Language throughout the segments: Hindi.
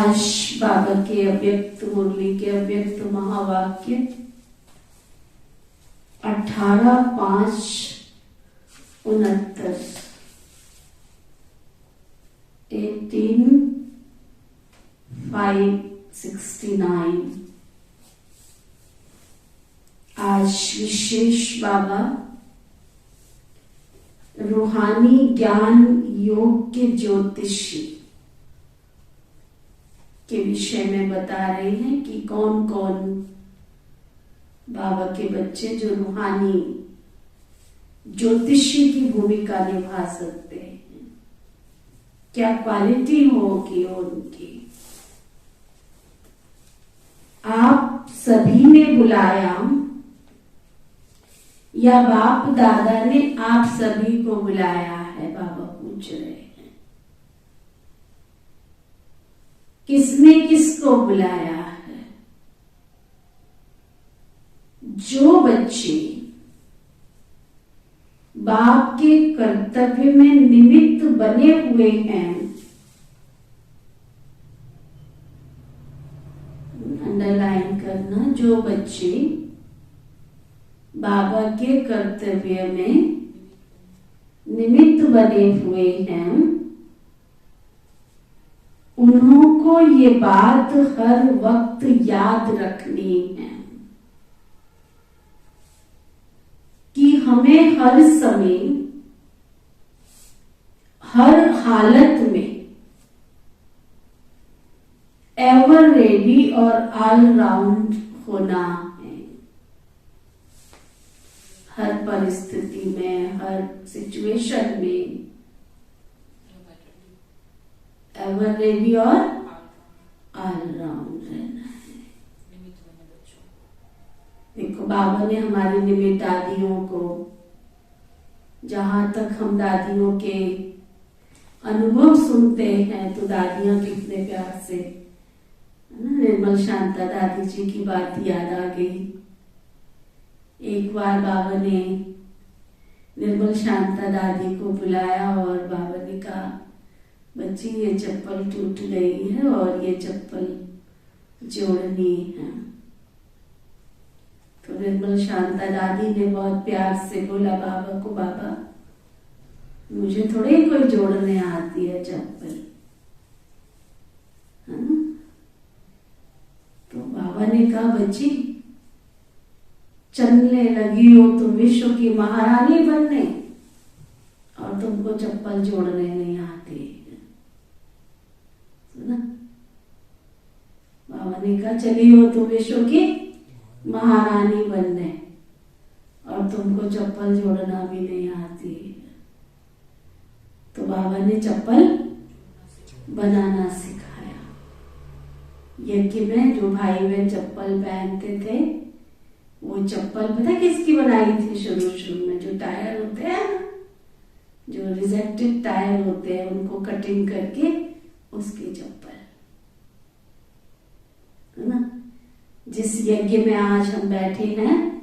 आज बाबा के अव्यक्त मुरली के अव्यक्त महावाक्य 18/5/69 18/5/69। आज विशेष बाबा रूहानी ज्ञान योग के ज्योतिषी के विषय में बता रहे हैं कि कौन कौन बाबा के बच्चे जो रूहानी ज्योतिषी की भूमिका निभा सकते हैं, क्या क्वालिटी होगी उनकी। आप सभी ने बुलाया या बाप दादा ने आप सभी को बुलाया है, बाबा पूछ रहे हैं। किसने किसको बुलाया है? जो बच्चे बाप के कर्तव्य में निमित्त बने हुए हैं, अंडरलाइन करना, जो बच्चे बाबा के कर्तव्य में निमित्त बने हुए हैं, उन्हों को ये बात हर वक्त याद रखनी है कि हमें हर समय हर हालत में एवर रेडी और ऑलराउंड होना है। हर परिस्थिति में, हर सिचुएशन में एवर रेडी और ऑलराउंड रहना है। देखो बाबा ने हमारी निमित्त दादियों को, जहां तक हम दादियों के अनुभव सुनते हैं तो दादियां कितने प्यार से, निर्मल शांता दादी जी की बात याद आ गई। एक बार बाबा ने निर्मल शांता दादी को बुलाया और बाबा ने कहा, बच्ची ये चप्पल टूट गई है और ये चप्पल जोड़नी है। तो निर्मल शांता दादी ने बहुत प्यार से बोला बाबा को, बाबा मुझे थोड़े कोई जोड़ने आती है चप्पल, है ना। तो बाबा ने कहा, बच्ची चलने लगी हो तुम विश्व की महारानी बनने और तुमको चप्पल जोड़ने नहीं आती। बाबा ने कहा, चली हो तुम विश्व की महारानी बनने और तुमको चप्पल जोड़ना भी नहीं आती। तो बाबा ने चप्पल बनाना सिखाया। यज्ञ में जो भाई बहन चप्पल पहनते थे, वो चप्पल पता किसकी बनाई थी? शुरू शुरू में जो टायर होते हैं, जो रिजेक्टेड टायर होते हैं, उनको कटिंग करके उसकी चप्पल, है ना। जिस यज्ञ में आज हम बैठे हैं,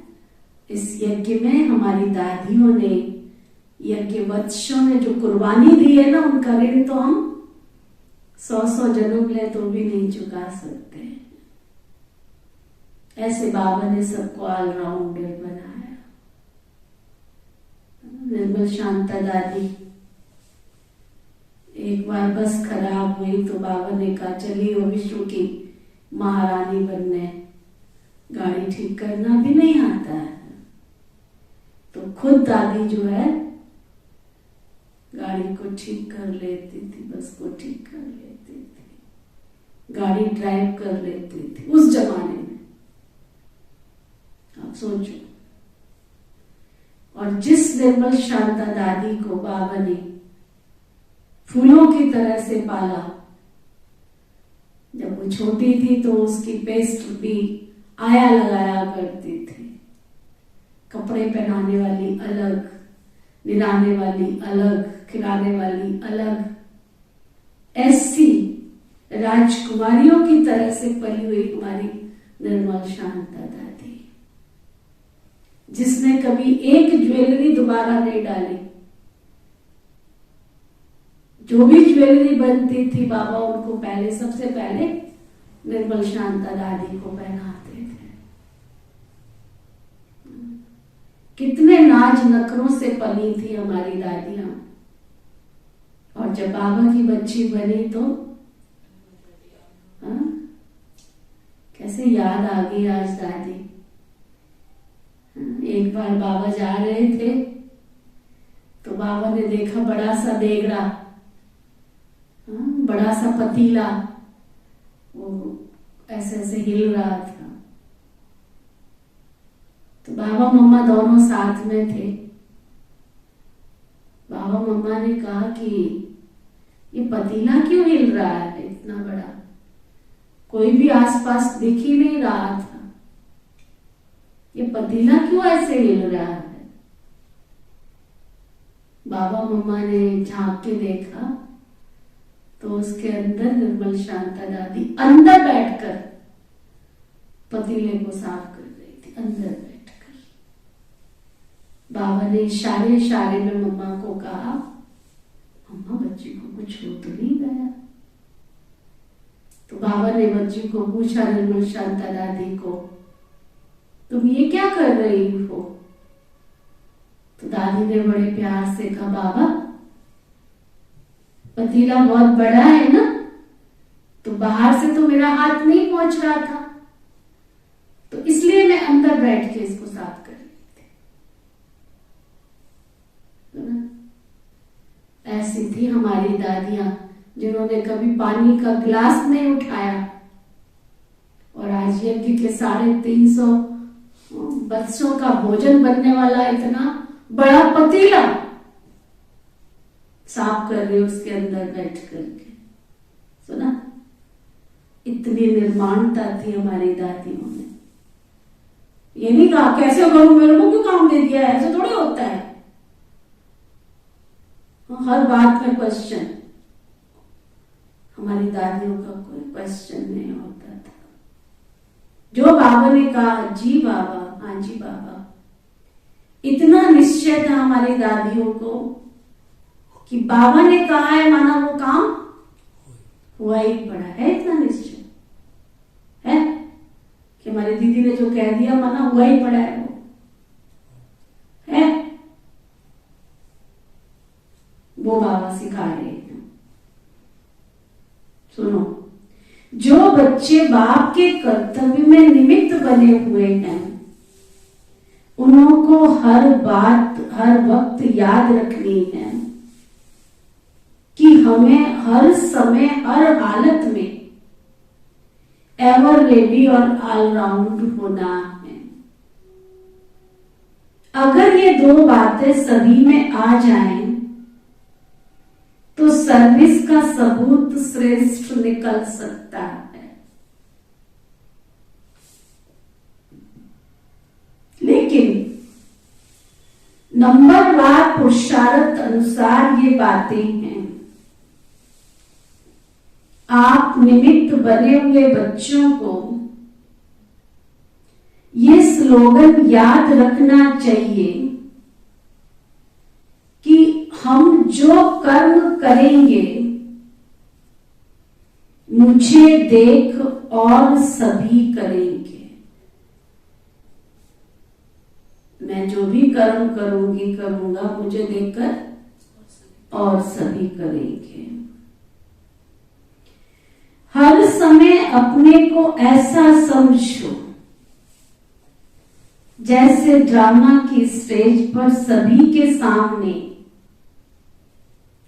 इस यज्ञ में हमारी दादियों ने, यज्ञ वत्सों ने जो कुर्बानी दी है ना, उनका ऋण तो हम 100 जन्म ले तो भी नहीं चुका सकते। ऐसे बाबा ने सबको ऑलराउंडर बनाया। निर्मल शांता दादी एक बार बस खराब हुई तो बाबा ने कहा, चलिए वो विश्व की महारानी बनने, गाड़ी ठीक करना भी नहीं आता है। तो खुद दादी जो है गाड़ी को ठीक कर लेती थी, बस को ठीक कर लेती थी, गाड़ी ड्राइव कर लेती थी उस जमाने में। आप सोचो। और जिस निर्मल शांता दादी को बाबा ने फूलों की तरह से पाला, जब वो छोटी थी तो उसकी पेस्ट भी आया लगाया करती थी। कपड़े पहनाने वाली अलग, निराने वाली अलग, खिलाने वाली अलग, ऐसी राजकुमारियों की तरह से पली हुई हमारी निर्मल शांता दादी, जिसने कभी एक ज्वेलरी दोबारा नहीं डाली। जो भी ज्वेलरी बनती थी बाबा उनको पहले, सबसे पहले निर्मल शांता दादी को पहनाते थे। कितने नाज नखरों से पली थी हमारी दादियां। और जब बाबा की बच्ची बनी तो कैसे याद आ गई आज दादी। एक बार बाबा जा रहे थे तो बाबा ने देखा बड़ा सा देगड़ा, बड़ा सा पतीला, वो ऐसे ऐसे हिल रहा था। तो बाबा मम्मा दोनों साथ में थे। बाबा मम्मा ने कहा कि ये पतीला क्यों हिल रहा है इतना बड़ा, कोई भी आसपास दिख ही नहीं रहा था, ये पतीला क्यों ऐसे हिल रहा है। बाबा मम्मा ने झांक के देखा तो उसके अंदर निर्मल शांता दादी अंदर बैठकर पतीले को साफ कर रही थी, अंदर बैठकर। बाबा ने इशारे इशारे में मम्मा को कहा, मम्मा बच्ची को कुछ हो तो नहीं गया। तो बाबा ने बच्ची को पूछा, निर्मल शांता दादी को, तुम ये क्या कर रही हो। तो दादी ने बड़े प्यार से कहा, बाबा पतीला बहुत बड़ा है ना, तो बाहर से तो मेरा हाथ नहीं पहुंच रहा था, तो इसलिए मैं अंदर बैठ के इसको साफ कर रही थी। ऐसी थी हमारी दादियां जिन्होंने कभी पानी का गिलास नहीं उठाया और आज यज्ञ के 350 बच्चों का भोजन बनने वाला इतना बड़ा पतीला साफ कर रहे उसके अंदर बैठ करके। सुना, इतनी निर्माणता थी हमारी दादियों ने। ये नहीं कहा कैसे करूं, मेरे को क्यों काम दे दिया, ऐसे थोड़ी होता है। हर बात में क्वेश्चन, हमारी दादियों का कोई क्वेश्चन नहीं होता था। जो बाबा ने कहा जी बाबा, हाँ जी बाबा, इतना निश्चय था हमारी दादियों को कि बाबा ने कहा है माना वो काम हुआ ही पड़ा है। इतना निश्चय है कि हमारी दीदी ने जो कह दिया माना हुआ ही पड़ा है, वो बाबा सिखा रहे हैं। सुनो, जो बच्चे बाप के कर्तव्य में निमित्त बने हुए हैं उनको हर बात हर वक्त याद रखनी है कि हमें हर समय हर हालत में एवर रेडी और ऑलराउंड होना है। अगर ये दो बातें सभी में आ जाएं तो सर्विस का सबूत श्रेष्ठ निकल सकता है। लेकिन नंबरवार पुरुषार्थ अनुसार ये बातें हैं। आप निमित्त बने हुए बच्चों को ये स्लोगन याद रखना चाहिए कि हम जो कर्म करेंगे मुझे देख और सभी करेंगे। मैं जो भी कर्म करूंगा मुझे देखकर और सभी करेंगे। हर समय अपने को ऐसा समझो जैसे ड्रामा की स्टेज पर सभी के सामने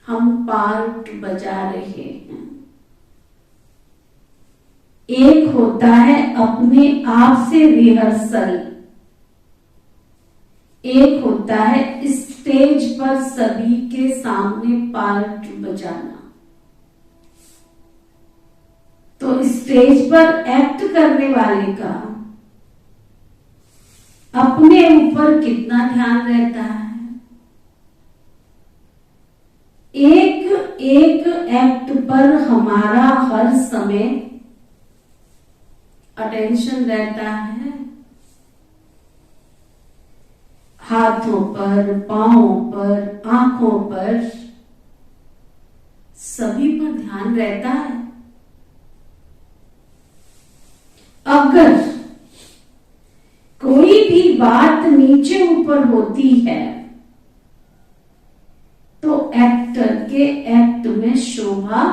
हम पार्ट बजा रहे हैं। एक होता है अपने आप से रिहर्सल, एक होता है स्टेज पर सभी के सामने पार्ट बजाना। तो स्टेज पर एक्ट करने वाले का अपने ऊपर कितना ध्यान रहता है। एक एक एक्ट पर हमारा हर समय अटेंशन रहता है। हाथों पर, पांवों पर, आंखों पर, सभी पर ध्यान रहता है। अगर कोई भी बात नीचे ऊपर होती है तो एक्टर के एक्ट में शोभा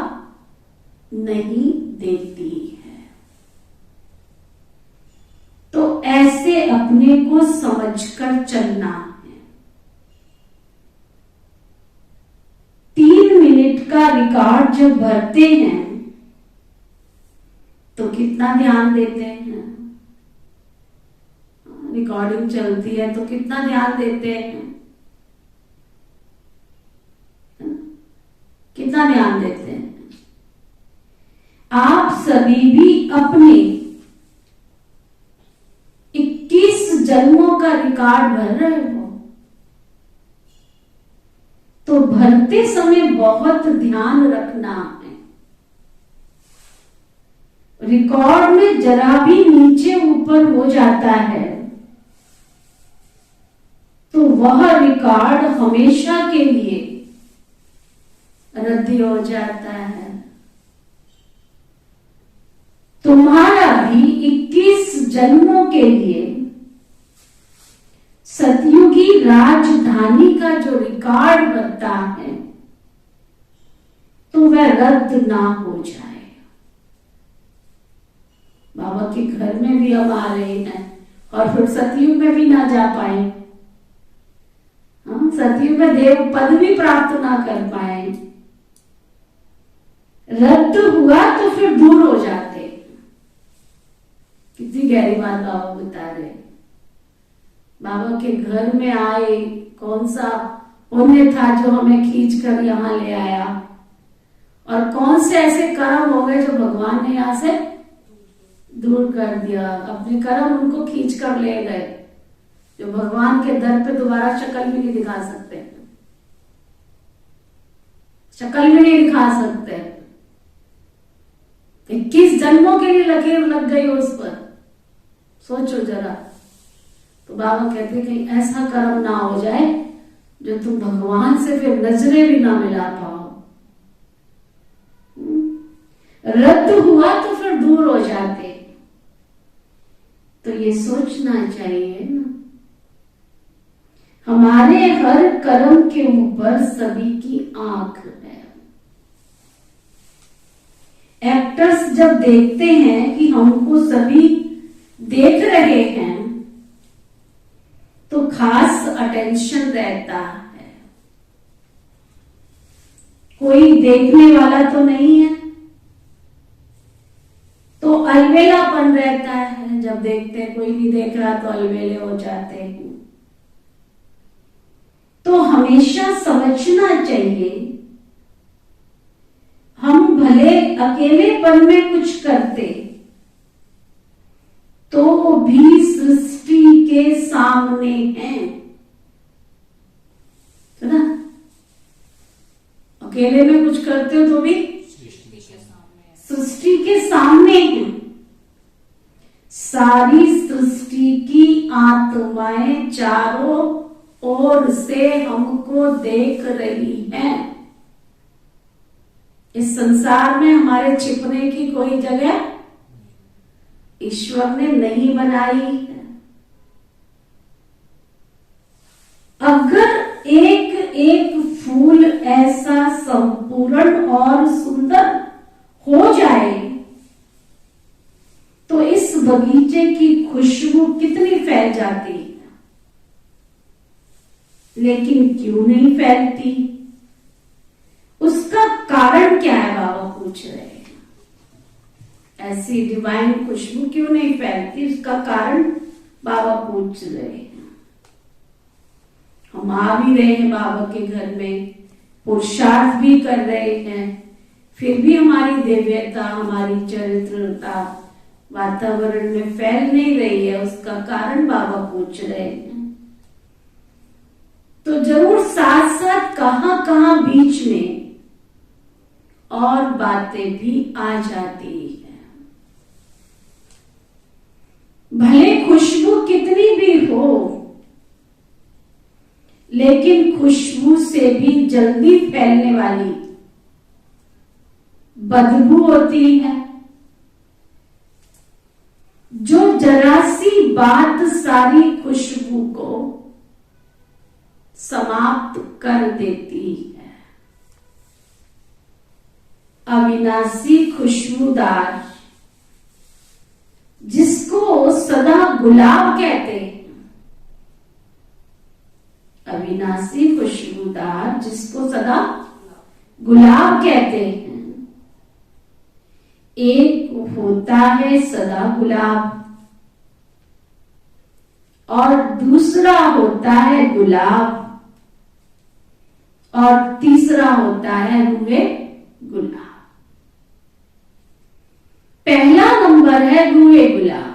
नहीं देती है। तो ऐसे अपने को समझकर चलना है। 3 मिनट का रिकॉर्ड जब भरते हैं तो कितना ध्यान देते हैं। रिकॉर्डिंग चलती है तो कितना ध्यान देते हैं, कितना ध्यान देते हैं। आप सभी भी अपने 21 जन्मों का रिकॉर्ड भर रहे हो, तो भरते समय बहुत ध्यान रखना है। रिकॉर्ड में जरा भी नीचे ऊपर हो जाता है तो वह रिकॉर्ड हमेशा के लिए रद्द हो जाता है। तुम्हारा भी 21 जन्मों के लिए सतयुगी राजधानी का जो रिकॉर्ड बनता है तो वह रद्द ना हो जाए। बाबा के घर में भी हम आ रहे हैं और फिर सतयुग में भी ना जा पाए, हम सतयुग में देव पद भी प्राप्त ना कर पाए, रद्द हुआ तो फिर दूर हो जाते। कितनी गहरी बात बाबा बता रहे। बाबा के घर में आए, कौन सा पुण्य था जो हमें खींच कर यहां ले आया, और कौन से ऐसे कर्म हो गए जो भगवान ने यहां से दूर कर दिया। अपने कर्म उनको खींच कर ले गए जो भगवान के दर पे दोबारा शक्ल भी नहीं दिखा सकते, शक्ल भी नहीं दिखा सकते। 21 जन्मों के लिए लकीर लग गई उस पर, सोचो जरा। तो बाबा कहते कहीं ऐसा कर्म ना हो जाए जो तुम भगवान से फिर नजरें भी ना मिला पाओ। रद्द हुआ तो फिर दूर हो जाते। तो ये सोचना चाहिए ना, हमारे हर कर्म के ऊपर सभी की आंख है। एक्टर्स जब देखते हैं कि हमको सभी देख रहे हैं तो खास अटेंशन रहता है। कोई देखने वाला तो नहीं है तो अलबेलापन रहता है। जब देखते हैं कोई नहीं देख रहा तो अलबेले हो जाते हैं। तो हमेशा समझना चाहिए हम भले अकेलेपन में कुछ करते तो भी सृष्टि के सामने हैं, है ना। अकेले में कुछ करते हो तो भी सृष्टि के सामने हैं। सारी सृष्टि की आत्माएं चारों ओर से हमको देख रही हैं। इस संसार में हमारे छिपने की कोई जगह ईश्वर ने नहीं बनाई है। अगर एक एक फूल ऐसा संपूर्ण और सुंदर हो जाए तो इस बगीचे की खुशबू कितनी फैल जाती है, लेकिन क्यों नहीं फैलती? उसका कारण क्या है बाबा पूछ रहे हैं। ऐसी डिवाइन खुशबू क्यों नहीं फैलती, उसका कारण बाबा पूछ रहे हैं। हम आ भी रहे हैं बाबा के घर में, पुरुषार्थ भी कर रहे हैं, फिर भी हमारी दिव्यता, हमारी चरित्रता वातावरण में फैल नहीं रही है। उसका कारण बाबा पूछ रहे हैं। तो जरूर साथ साथ कहां कहां बीच में और बातें भी आ जाती है। भले खुशबू कितनी भी हो, लेकिन खुशबू से भी जल्दी फैलने वाली बदबू होती है, जो जरा सी बात सारी खुशबू को समाप्त कर देती है। अविनाशी खुशबूदार, जिसको सदा गुलाब कहते हैं। अविनाशी खुशबूदार, जिसको सदा गुलाब कहते हैं। एक होता है सदा गुलाब और दूसरा होता है गुलाब और तीसरा होता है रूहे गुलाब। पहला नंबर है रूहे गुलाब।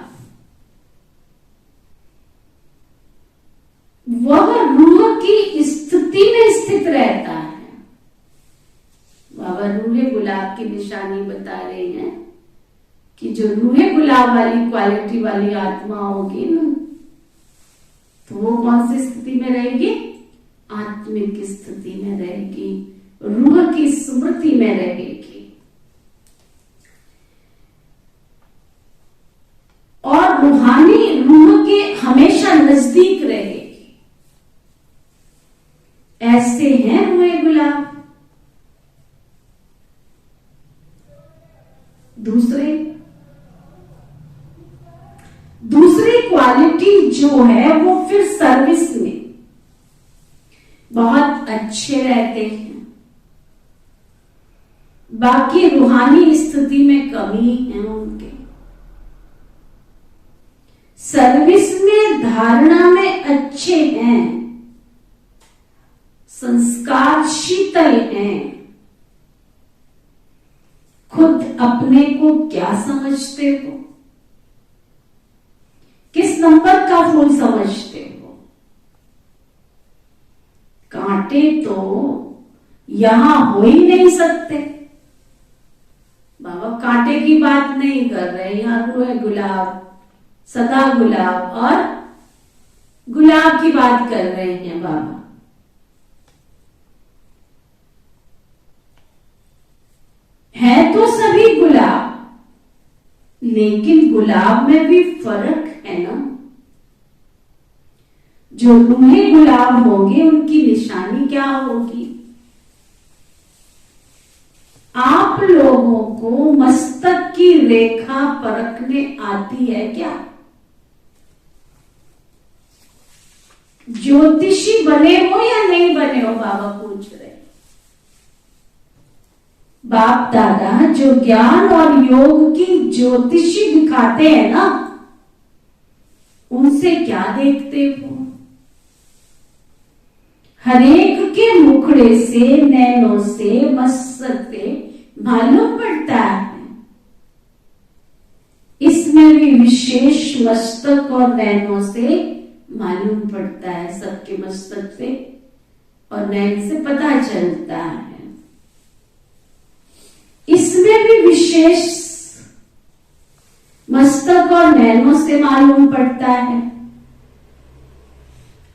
वह रूह की स्थिति में स्थित रहता है। बाबा रूहे गुलाब की निशानी बता रहे हैं कि जो रूहे गुलाब वाली क्वालिटी वाली आत्मा होगी ना, तो वो कौन सी स्थिति में रहेगी? आत्मिक स्थिति में रहेगी, रूह की स्मृति में रहेगी और रूहानी रूह के हमेशा नजदीक रहेगी। ऐसे हैं रूहे गुलाब। दूसरी क्वालिटी जो है वो फिर सर्विस में बहुत अच्छे रहते हैं। बाकी रूहानी स्थिति में कमी है उनके। सर्विस में धारणा में अच्छे हैं, संस्कार शीतल हैं। खुद अपने को क्या समझते हो? किस नंबर का फूल समझते हो? कांटे तो यहां हो ही नहीं सकते। बाबा कांटे की बात नहीं कर रहे, यहां रूहे गुलाब, सदा गुलाब और गुलाब की बात कर रहे हैं बाबा। है तो सभी गुलाब, लेकिन गुलाब में भी फर्क है ना। जो रूहे गुलाब होंगे उनकी निशानी क्या होगी? आप लोगों को मस्तक की रेखा परखने आती है क्या? ज्योतिषी बने हो या नहीं बने हो? बाबा पूछ रहे। बाप दादा जो ज्ञान और योग की ज्योतिषी दिखाते हैं ना, उनसे क्या देखते हो? हरेक के मुखड़े से, नैनों से, मस्तक से मालूम पड़ता है। इसमें भी विशेष मस्तक और नैनों से मालूम पड़ता है। सबके मस्तक से और नैन से पता चलता है। इसमें भी विशेष मस्तक और नैनों से मालूम पड़ता है।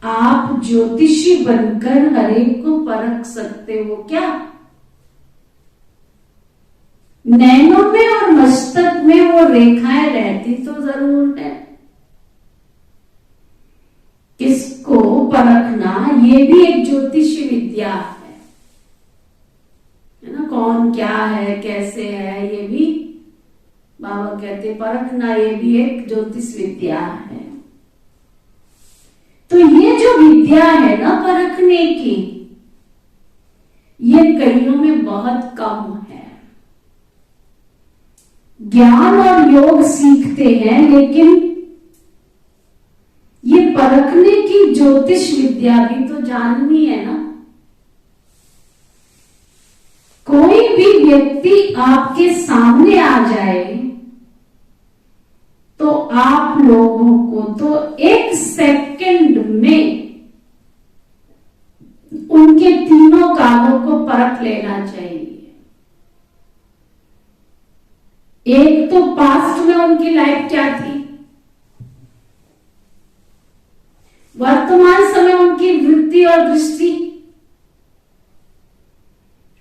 आप ज्योतिषी बनकर हरेक को परख सकते हो क्या? नैनों में और मस्तक में वो रेखाएं रहती तो जरूर है। किसको परखना, ये भी एक ज्योतिषी विद्या है ना। कौन क्या है, कैसे है, ये भी बाबा कहते परखना, ये भी एक ज्योतिष विद्या है। तो ये जो विद्या है ना परखने की, ये कईयों में बहुत कम है। ज्ञान और योग सीखते हैं, लेकिन ये परखने की ज्योतिष विद्या भी तो जाननी है ना। कोई भी व्यक्ति आपके सामने आ जाए तो आप लोगों को तो एक सेकंड में उनके तीनों कालों को परख लेना चाहिए। एक तो पास्ट में उनकी लाइफ क्या थी, वर्तमान समय उनकी वृत्ति और दृष्टि,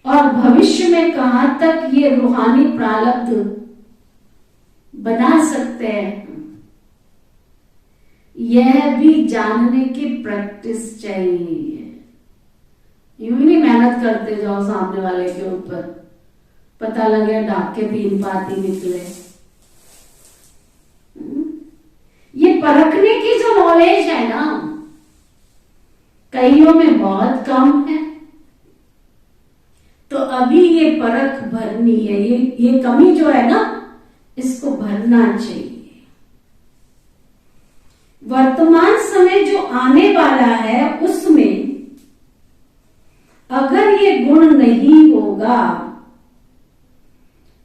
और भविष्य भविष्य में कहां तक ये रूहानी प्रारब्ध बना सकते हैं, यह भी जानने की प्रैक्टिस चाहिए। यूं ही नहीं मेहनत करते जाओ सामने वाले के ऊपर, पता लगे डाक के 3 पाती निकले। ये परखने की जो नॉलेज है ना, कईयों में बहुत कम है। तो अभी ये परख भरनी है, ये कमी जो है ना, इसको भरना चाहिए। वर्तमान समय जो आने वाला है उसमें अगर ये गुण नहीं होगा,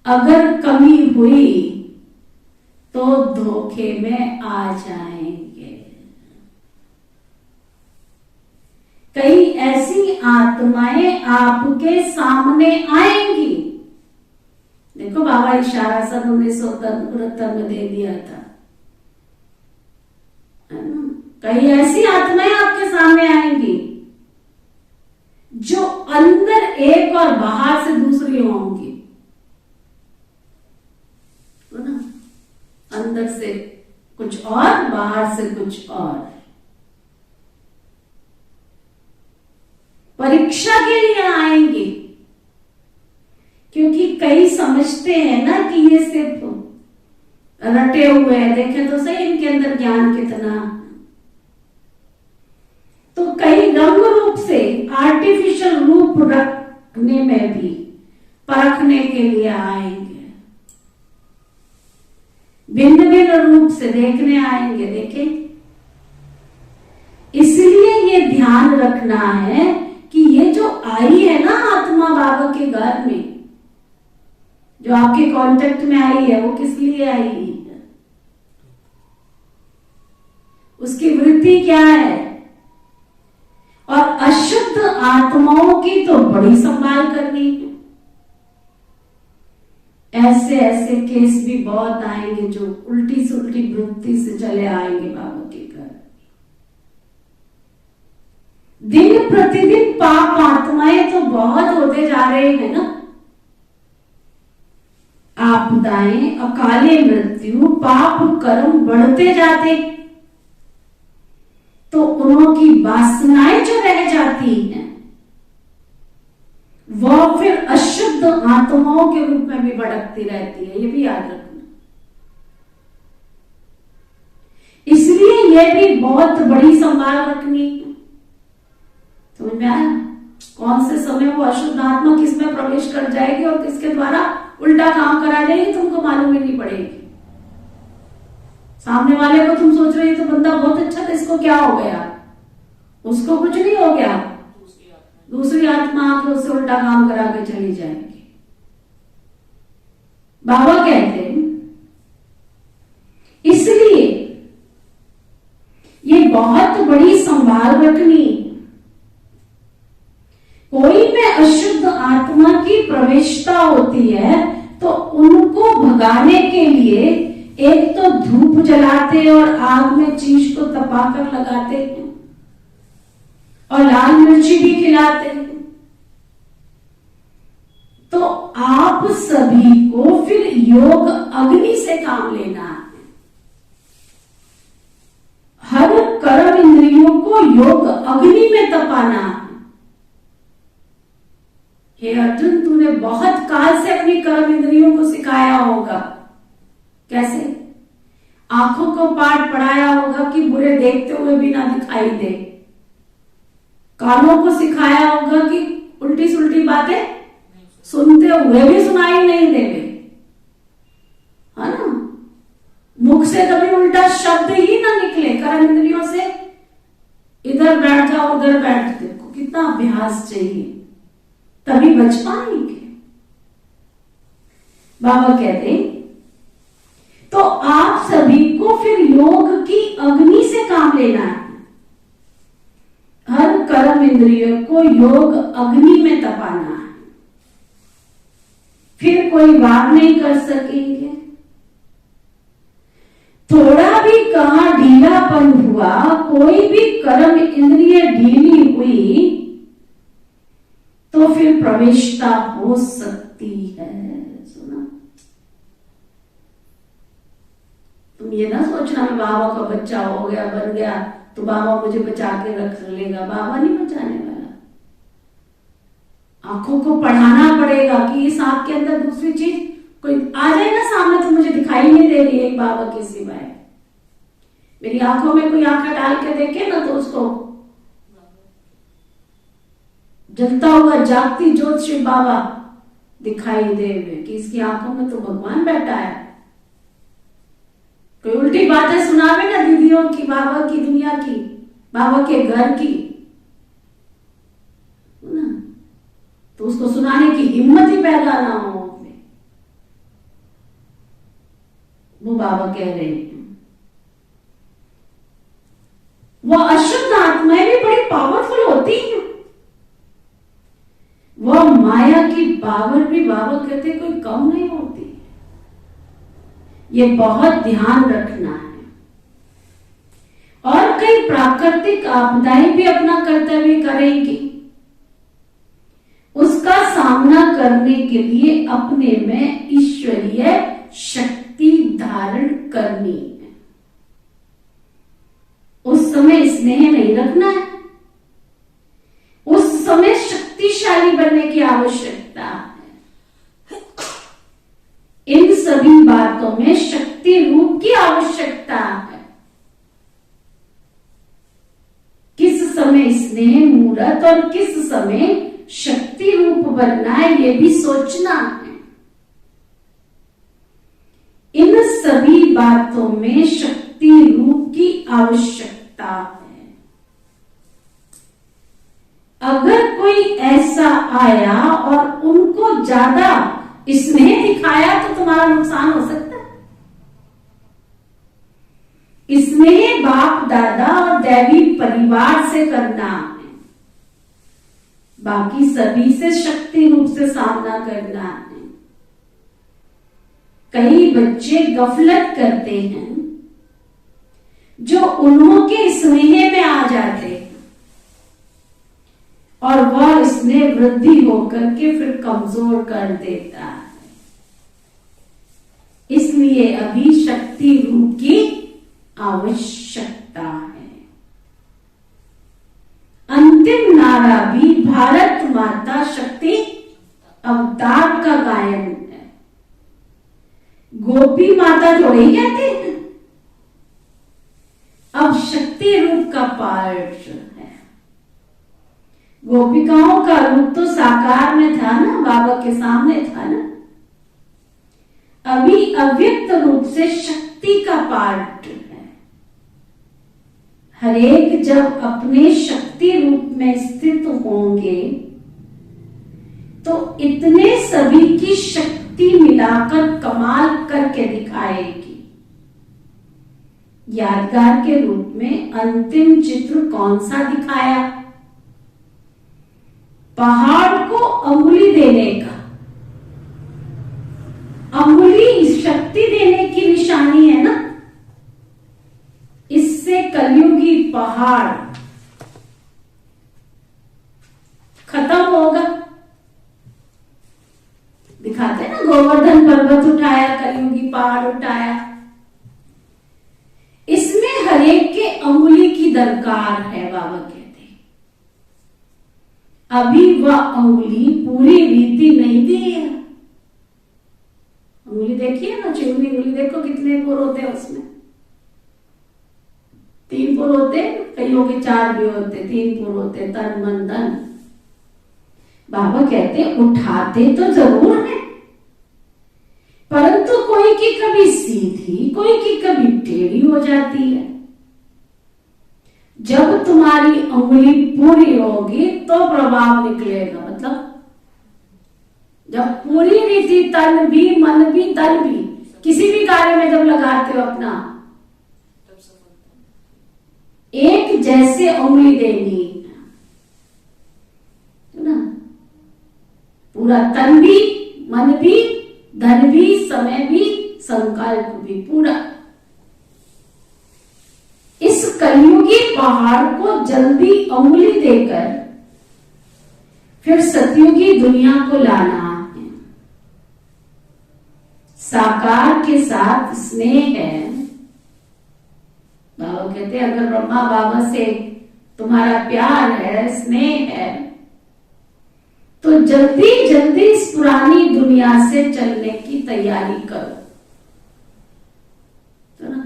अगर कमी हुई तो धोखे में आ जाएंगे। कई ऐसी आत्माएं आपके सामने आएंगी। देखो बाबा इशारा सन 1969 में दे दिया था, है ना। कई ऐसी आत्माएं आपके सामने आएंगी जो अंदर एक और बाहर से दूसरी होंगी, है ना। अंदर से कुछ और, बाहर से कुछ और। परीक्षा के लिए आएंगे, क्योंकि कई समझते हैं ना कि ये सिर्फ रटे हुए हैं, देखें तो सही इनके अंदर ज्ञान कितना। तो कई रंग रूप से आर्टिफिशियल रूप रखने में भी परखने के लिए आएंगे, भिन्न भिन्न रूप से देखने आएंगे। देखें, इसलिए ये ध्यान रखना है कि ये जो आई है ना आत्मा बाबा के घर में, जो आपके कांटेक्ट में आई है, वो किस लिए आई है, उसकी वृत्ति क्या है। और अशुद्ध आत्माओं की तो बड़ी संभाल करनी है। ऐसे ऐसे केस भी बहुत आएंगे जो उल्टी सुल्टी वृत्ति से चले आएंगे बाबा के घर। दिन प्रतिदिन पाप आत्माएं तो बहुत होते जा रहे हैं ना। आपदाएं, अकाले मृत्यु, पाप कर्म बढ़ते जाते, तो उनकी वासनाएं जो रह जाती हैं वह फिर अशुद्ध आत्माओं के रूप में भी भटकती रहती है। ये भी याद रखना। इसलिए यह भी बहुत बड़ी संभाल रखनी। समझ में आया? कौन से समय वो अशुद्ध आत्मा किस में प्रवेश कर जाएगी और किसके द्वारा उल्टा काम करा जाएगी, तुमको मालूम ही नहीं पड़ेगी। सामने वाले को तुम सोच रहे हो तो बंदा बहुत अच्छा था, इसको क्या हो गया, उसको कुछ नहीं हो गया, दूसरी आत्मा आके उससे उल्टा काम करा के चली जाएगी। बाबा कहते हैं इसलिए ये बहुत बड़ी संभाल रखनी। कोई में अशुद्ध आत्मा की प्रवेशता होती है तो उनको भगाने के लिए एक तो धूप जलाते और आग में चीज को तपाकर लगाते हैं और लाल मिर्ची भी खिलाते हैं। तो आप सभी को फिर योग अग्नि से काम लेना है। हर कर्म इंद्रियों को योग अग्नि में तपाना है। हे अर्जुन, तूने बहुत काल से अपनी कर्म इंद्रियों को सिखाया होगा। कैसे? आंखों को पाठ पढ़ाया होगा कि बुरे देखते हुए भी ना दिखाई दे। कानों को सिखाया होगा कि उल्टी सुल्टी बातें सुनते हुए भी सुनाई नहीं देवे, है ना। मुख से कभी उल्टा शब्द ही ना निकले, कर्म इंद्रियों से इधर बैठ जाओ उधर बैठ। देखो कितना अभ्यास चाहिए, तभी बच पाएंगे। बाबा कहते तो आप सभी को फिर योग की अग्नि से काम लेना है। हर कर्म इंद्रियों को योग अग्नि में तपाना है, फिर कोई वार नहीं कर सकेंगे। थोड़ा भी कहां ढीलापन हुआ, कोई भी कर्म इंद्रिय ढीली हुई तो तो फिर प्रवेशता हो सकती है। सुना, तुम ये ना सोचना मैं बाबा का बच्चा हो गया, बन गया तो बाबा मुझे बचा के रख लेगा। बाबा नहीं बचाने वाला। आंखों को पढ़ाना पड़ेगा कि इस आंख के अंदर दूसरी चीज कोई आ जाए ना सामने तो मुझे दिखाई नहीं दे रही है बाबा के सिवाय। मेरी आंखों में कोई आंखें डाल के देखे ना तो उसको जलता हुआ जागती ज्योत शिव बाबा दिखाई दे कि इसकी आंखों में तो भगवान बैठा है। कोई उल्टी बातें सुनावे ना दीदियों की, बाबा की दुनिया की, बाबा के घर की ना, तो उसको सुनाने की हिम्मत ही पैदा ना हो। वो बाबा कह रहे हैं वह अशुद्ध आत्माएं भी बड़ी पावरफुल होती हैं। वह माया की पावर भी बाबा कहते कोई कम नहीं होती। ये बहुत ध्यान रखना है। और कई प्राकृतिक आपदाएं भी अपना कर्तव्य करेंगी। उसका सामना करने के लिए अपने में ईश्वरीय शक्ति धारण करनी है। उस समय स्नेह नहीं रखना है। उस समय शक्तिशाली बनने की आवश्यकता है। इन सभी बातों में शक्ति रूप की आवश्यकता है। किस समय स्नेह मूर्त और किस समय शक्ति रूप बनना है ये भी सोचना है। इन सभी बातों में शक्ति रूप की आवश्यकता है। अगर कोई ऐसा आया और उनको ज्यादा स्नेह दिखाया तो तुम्हारा नुकसान हो सकता है। स्नेह बाप दादा और दैवी परिवार से करना है। बाकी सभी से शक्ति रूप से सामना करना है। कई बच्चे गफलत करते हैं जो उन्हों के स्नेह में आ जाते हैं और वह स्नेह वृद्धि होकर के फिर कमजोर कर देता है। इसलिए अभी शक्ति रूप की आवश्यकता है। अंतिम नारा भी भारत माता शक्ति अवतार का गायन है। गोपी माता थोड़े ही कहते हैं। अब शक्ति रूप का पार्ट है। गोपिकाओं का रूप तो साकार में था ना, बाबा के सामने था ना। अभी अव्यक्त रूप से शक्ति का पार्ट है। हरेक जब अपने शक्ति रूप में स्थित होंगे तो इतने सभी की शक्ति मिलाकर कमाल करके दिखाएगी। यादगार के रूप में अंतिम चित्र कौन सा दिखाया? पहाड़ को अंगुली देने का। अंगुली शक्ति देने की निशानी है ना। इससे कलयुगी पहाड़ खत्म होगा। दिखाते हैं ना, गोवर्धन पर्वत उठाया, कलयुगी पहाड़ उठाया। इसमें हरेक के अंगुली की दरकार है। बाबा कहते हैं अभी वह अंगुली पूरी रीति नहीं दी है। अंगुली देखिए ना, चिड़नी अंगुली देखो कितने पुर होते हैं उसमें। 3 पुर होते, कईयों के 4 भी होते, 3 पुर होते, तन मन धन। बाबा कहते उठाते तो जरूर है, परंतु कोई की कभी सीधी, कोई की कभी टेढ़ी हो जाती है। जब तुम्हारी अंगुली पूरी होगी तो प्रभाव निकलेगा। मतलब जब पूरी रीति, तन भी, मन भी, धन भी, किसी भी कार्य में जब लगाते हो अपना, एक जैसे अंगुली देनी है ना। पूरा तन भी, मन भी, धन भी, समय भी, संकल्प भी, पूरा। इस कलयुगी पहाड़ को जल्दी अंगुली देकर फिर सतयुगी दुनिया को लाना है। साकार के साथ स्नेह है। बाबा कहते हैं अगर ब्रह्मा बाबा से तुम्हारा प्यार है, स्नेह है, तो जल्दी जल्दी इस पुरानी दुनिया से चलने की तैयारी करो। तो ना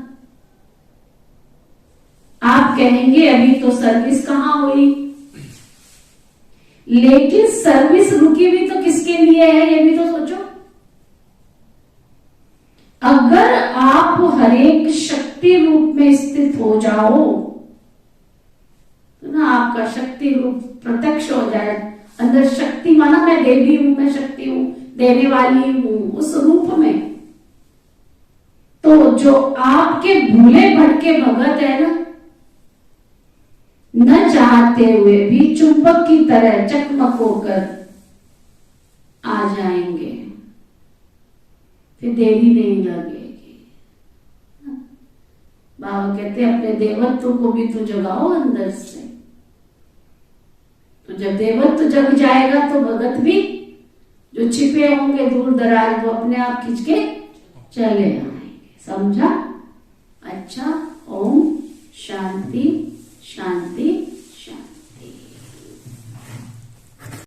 आप कहेंगे अभी तो सर्विस कहाँ हुई, लेकिन सर्विस रुकी भी तो किसके लिए है, ये भी तो सोचो। अगर आप हरेक शक्ति रूप में स्थित हो जाओ तो ना आपका शक्ति रूप प्रत्यक्ष हो जाए। अंदर शक्ति माना मैं देवी हूं, मैं शक्ति हूं, देने वाली हूं, उस रूप में। तो जो आपके भूले भटके भगत है ना, न चाहते हुए भी चुंबक की तरह चकमक होकर आ जाएंगे, फिर देरी नहीं लगेगी। बाबा कहते अपने देवत्व को भी तो जगाओ अंदर से। तो जब देवत्व जग जाएगा तो भगत भी जो छिपे होंगे दूर दराज वो अपने आप खिंच के चले आएंगे। समझा?